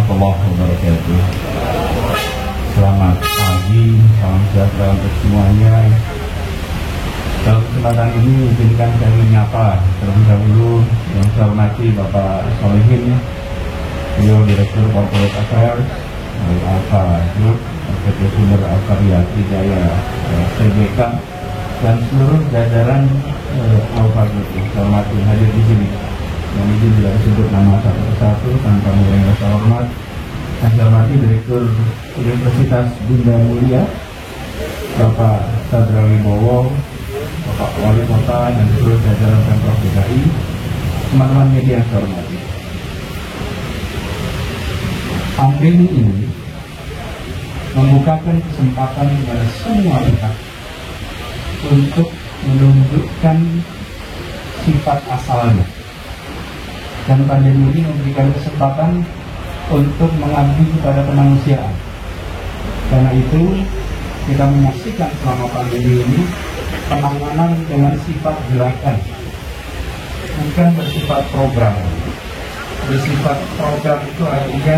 warahmatullahi wabarakatuh. Selamat pagi, salam sejahtera untuk semuanya. Dalam kesempatan ini izinkan saya menyapa terlebih dahulu yang saya hormati Bapak Solihin, beliau Direktur Corporate Affairs dari Alfa Group, PT Sumber Alkarya Trijaya TBK, dan seluruh jajaran Alfa Group yang saya hormati hadir di sini. Dan izin tidak disebut nama satu persatu tanpa mulai rasa hormat. Saya hormati Direktur Universitas Bunda Mulia, Bapak Sadra Wibowo, Bapak Wali Kota, dan seluruh jajaran Pemprov DKI, teman-teman media yang saya hormati. Pandemi ini membukakan kesempatan kepada semua pihak untuk menunjukkan sifat asalnya. Dan pandemi ini memberikan kesempatan untuk mengabdi kepada kemanusiaan. Karena itu, kita menyaksikan selama pandemi ini penanganan dengan sifat gerakan, bukan bersifat program. Bersifat program itu artinya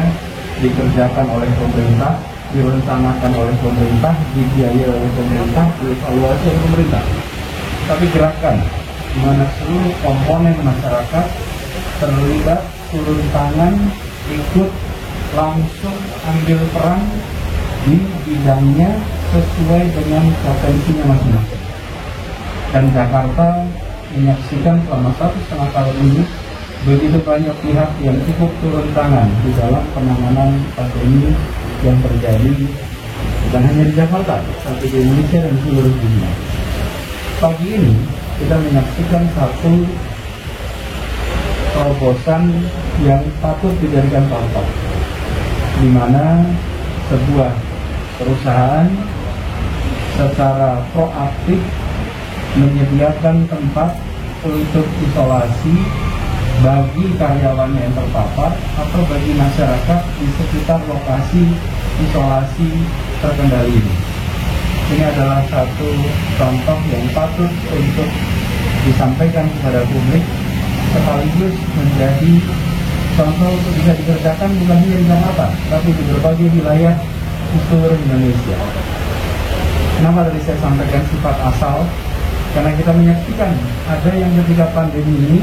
dikerjakan oleh pemerintah, direncanakan oleh pemerintah, dibiayai oleh pemerintah, dievaluasi oleh pemerintah. Tapi gerakan, di mana seluruh komponen masyarakat terlibat, turun tangan, ikut langsung ambil peran di bidangnya sesuai dengan potensinya masing-masing. Dan Jakarta menyaksikan selama 1,5 tahun ini begitu banyak pihak yang cukup turun tangan di dalam penanganan pandemi yang terjadi bukan hanya di Jakarta, tapi di Indonesia dan seluruh dunia. Pagi ini kita menyaksikan satu terobosan yang patut dijadikan contoh, di mana sebuah perusahaan secara proaktif menyediakan tempat untuk isolasi bagi karyawannya yang terpapar atau bagi masyarakat di sekitar lokasi isolasi terkendali ini. Ini adalah satu contoh yang patut untuk disampaikan kepada publik, sekaligus menjadi contoh untuk bisa dikerjakan bukan hanya di Jakarta, tapi di berbagai wilayah di seluruh Indonesia. Kenapa tadi saya sampaikan sifat asal? Karena kita menyaksikan ada yang ketika pandemi ini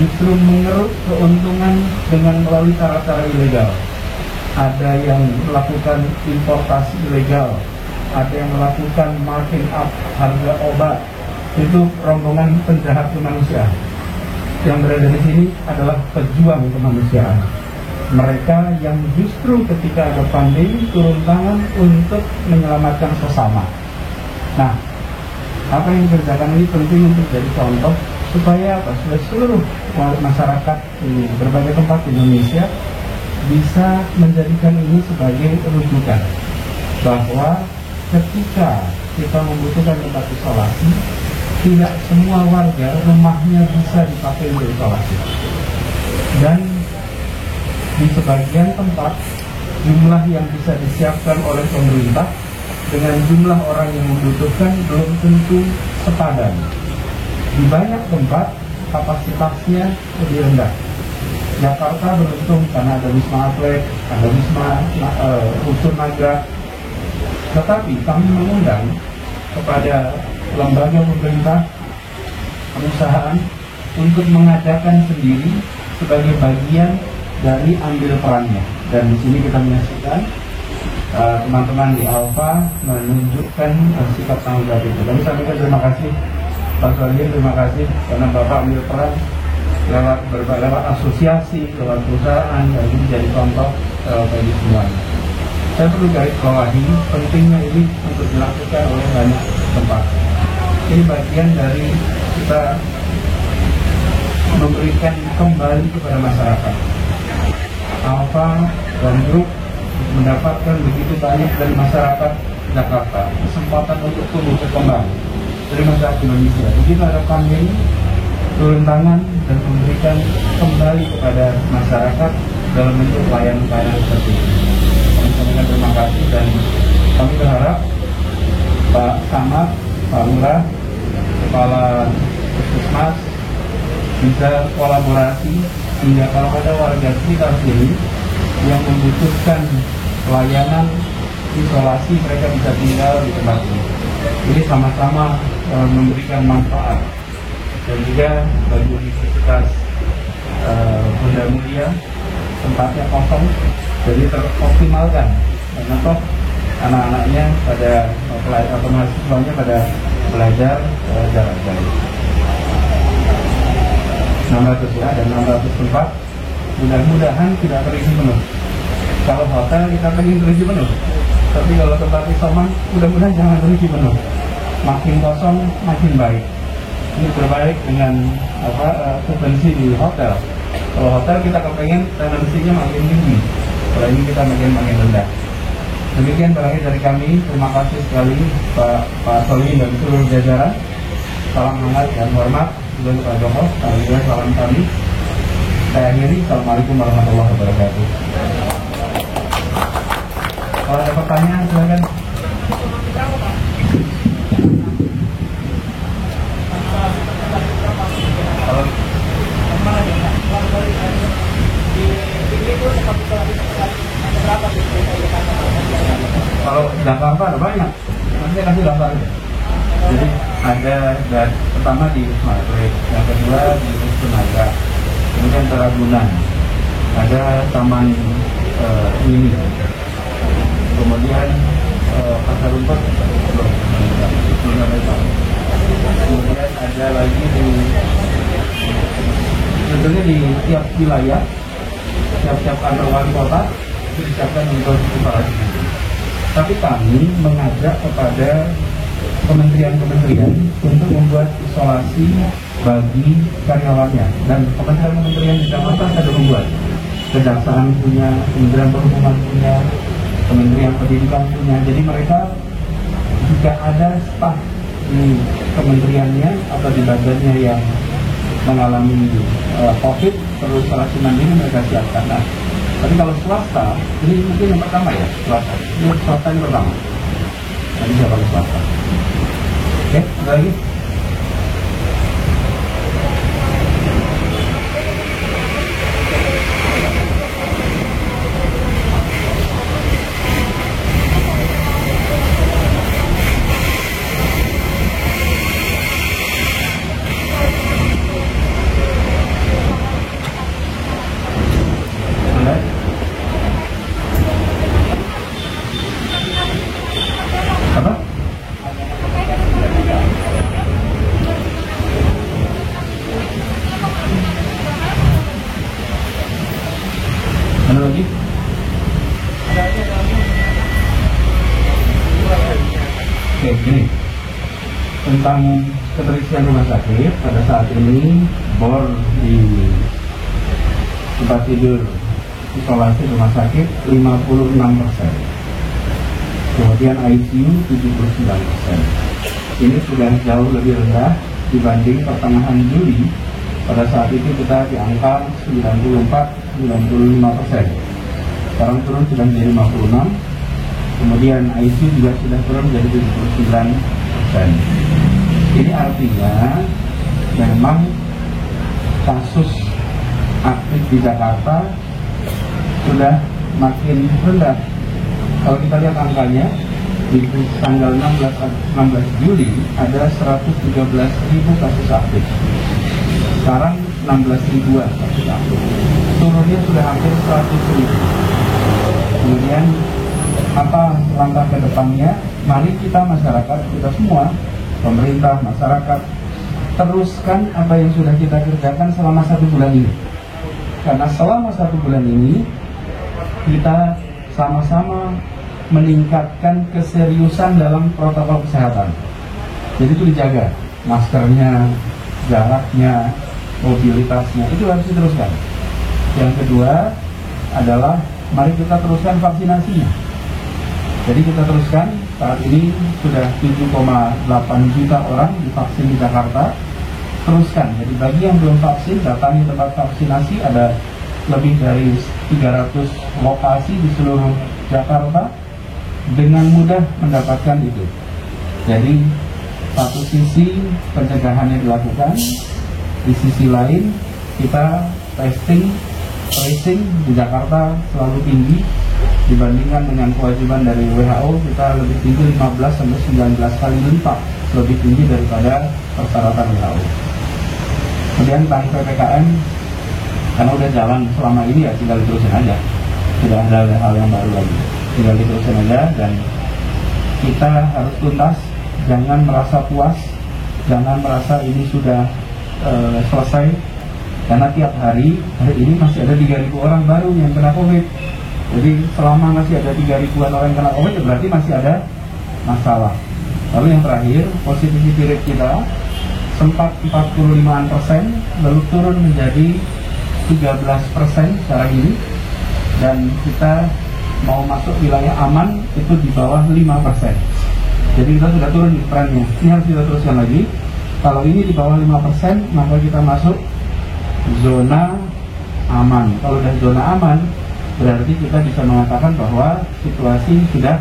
justru mengeruk keuntungan dengan melalui cara-cara ilegal. Ada yang melakukan importasi ilegal, ada yang melakukan marking up harga obat. Itu rombongan penjahat kemanusiaan. Yang berada di sini adalah pejuang kemanusiaan. Mereka yang justru ketika ada pandemi turun tangan untuk menyelamatkan sesama. Nah, apa yang dikerjakan ini penting untuk jadi contoh supaya apa? Supaya seluruh masyarakat di berbagai tempat di Indonesia bisa menjadikan ini sebagai rujukan bahwa ketika kita membutuhkan tempat isolasi, tidak semua warga rumahnya bisa dipakai untuk isolasi. Dan di sebagian tempat jumlah yang bisa disiapkan oleh pemerintah dengan jumlah orang yang membutuhkan belum tentu sepadan. Di banyak tempat kapasitasnya lebih rendah. Jakarta beruntung karena ada Wisma Atlet, ada Wisma Unsur Nagra. Tetapi kami mengundang kepada lembaga pemerintah, perusahaan untuk mengadakan sendiri sebagai bagian dari ambil perannya. Dan di sini kita menyaksikan teman-teman di Alfa menunjukkan sikap tanggung jawab itu. Kami sampaikan terima kasih Pak Solihin, terima kasih karena Bapak ambil peran lewat asosiasi, lewat perusahaan, dan ini jadi contoh bagi semuanya. Saya perlu garis bawahi pentingnya ini untuk dilakukan oleh banyak tempat. Ini bagian dari kita memberikan kembali kepada masyarakat. Alfa dan grup mendapatkan begitu banyak dari masyarakat Jakarta kesempatan untuk tumbuh berkembang dari masyarakat Indonesia. Begitu ada pandemi, turun tangan dan memberikan kembali kepada masyarakat dalam bentuk pelayanan seperti ini. Kami sampaikan terima kasih dan kami berharap Pak Samad, Pak Lurah, Kepala Puskesmas bisa kolaborasi sehingga kalau ada warga sekitar sini yang membutuhkan pelayanan isolasi mereka bisa tinggal di tempat ini. Jadi sama-sama memberikan manfaat. Dan juga bagi Universitas Bunda Mulia tempatnya kosong, jadi teroptimalkan karena toh anak-anaknya pada atau mahasiswanya pada belajar jarak jauh. 600 ya, dan 600 tempat mudah-mudahan tidak terisi penuh. Kalau hotel kita pengen terisi penuh, tapi kalau tempat isoman mudah-mudahan jangan terisi penuh. Makin kosong makin baik. Ini berbalik dengan okupansi di hotel. Kalau hotel kita kepengen tendensinya makin tinggi, kalau ini kita makin rendah. Demikian terakhir dari kami. Terima kasih sekali Pak Solihin dan seluruh jajaran. Salam hangat dan hormat juga Pak Joko. Salam kami. Saya akhiri. Assalamualaikum warahmatullahi wabarakatuh. Kalau ada pertanyaan silakan. Kalau Jakarta ada banyak, nanti kasih gambarnya. Jadi ada pertama di Madrid, yang kedua di Tenaga, kemudian Teragunan, ada Taman ini, kemudian Pasar Rumput, kemudian ada lagi di tentunya di tiap wilayah, tiap kantor wali kota itu disiapkan untuk isolasi. Tapi kami mengajak kepada kementerian-kementerian untuk membuat isolasi bagi karyawannya, dan kementerian-kementerian di Jakarta sudah membuat. Kejaksaan punya, Kementerian Perhubungan punya, Kementerian Pendidikan punya. Jadi mereka jika ada staf di kementeriannya atau di badannya yang mengalami COVID perlu isolasi mandiri, mereka siapkan. Nah, tapi kalau swasta, ini mungkin yang pertama ya, swasta. Ini swasta yang pertama. Nanti siapa swasta? Oke, ada lagi? Apa? Ada lagi? Oke, ini tentang keterisian rumah sakit pada saat ini. Bor di tempat tidur isolasi rumah sakit 56%. Kemudian ICU 79%. Ini sudah jauh lebih rendah dibanding pertengahan Juli. Pada saat itu kita di angka 94-95%. Sekarang turun sudah menjadi 56. Kemudian ICU juga sudah turun menjadi 79%. Ini artinya memang kasus aktif di Jakarta sudah makin rendah. Kalau kita lihat angkanya, di tanggal 16 Juli ada 113.000 kasus aktif. Sekarang 16.000-an kasus aktif. Turunnya sudah hampir 100.000. Kemudian apa langkah ke depannya? Mari kita masyarakat, kita semua, pemerintah, masyarakat, teruskan apa yang sudah kita kerjakan selama 1 bulan ini. Karena selama 1 bulan ini kita sama-sama meningkatkan keseriusan dalam protokol kesehatan. Jadi itu dijaga, maskernya, jaraknya, mobilitasnya, itu harus diteruskan. Yang kedua adalah mari kita teruskan vaksinasinya. Jadi kita teruskan, saat ini sudah 7,8 juta orang divaksin di Jakarta. Teruskan, jadi bagi yang belum vaksin, datangi tempat vaksinasi. Ada lebih dari 300 lokasi di seluruh Jakarta, dengan mudah mendapatkan itu. Jadi satu sisi pencegahannya dilakukan, di sisi lain kita testing tracing di Jakarta selalu tinggi dibandingkan dengan kewajiban dari WHO. Kita lebih tinggi 15-19 kali lipat lebih tinggi daripada persyaratan WHO. Kemudian tentang PPKM, karena udah jalan selama ini ya tinggal diterusin aja, tidak ada hal yang baru lagi, tinggal diterusin aja. Dan kita harus tuntas, jangan merasa puas, jangan merasa ini sudah selesai, karena tiap hari ini masih ada 3.000 orang baru yang kena COVID. Jadi selama masih ada 3.000-an orang yang kena COVID, berarti masih ada masalah. Lalu yang terakhir, positivity rate kita sempat 45%, lalu turun menjadi 13% sekarang ini, dan kita mau masuk wilayah aman itu di bawah 5%. Jadi kita sudah turun di trennya. Ini harus kita teruskan lagi. Kalau ini di bawah 5%, maka kita masuk zona aman. Kalau sudah zona aman, berarti kita bisa mengatakan bahwa situasi sudah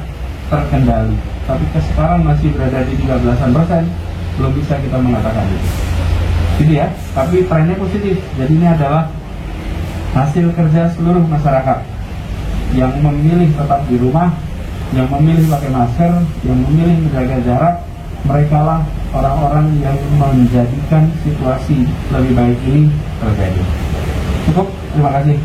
terkendali. Tapi sekarang masih berada di 13%, belum bisa kita mengatakan itu. Jadi ya, tapi trennya positif. Jadi ini adalah hasil kerja seluruh masyarakat yang memilih tetap di rumah, yang memilih pakai masker, yang memilih menjaga jarak. Mereka lah orang-orang yang menjadikan situasi lebih baik ini terjadi. Cukup, terima kasih.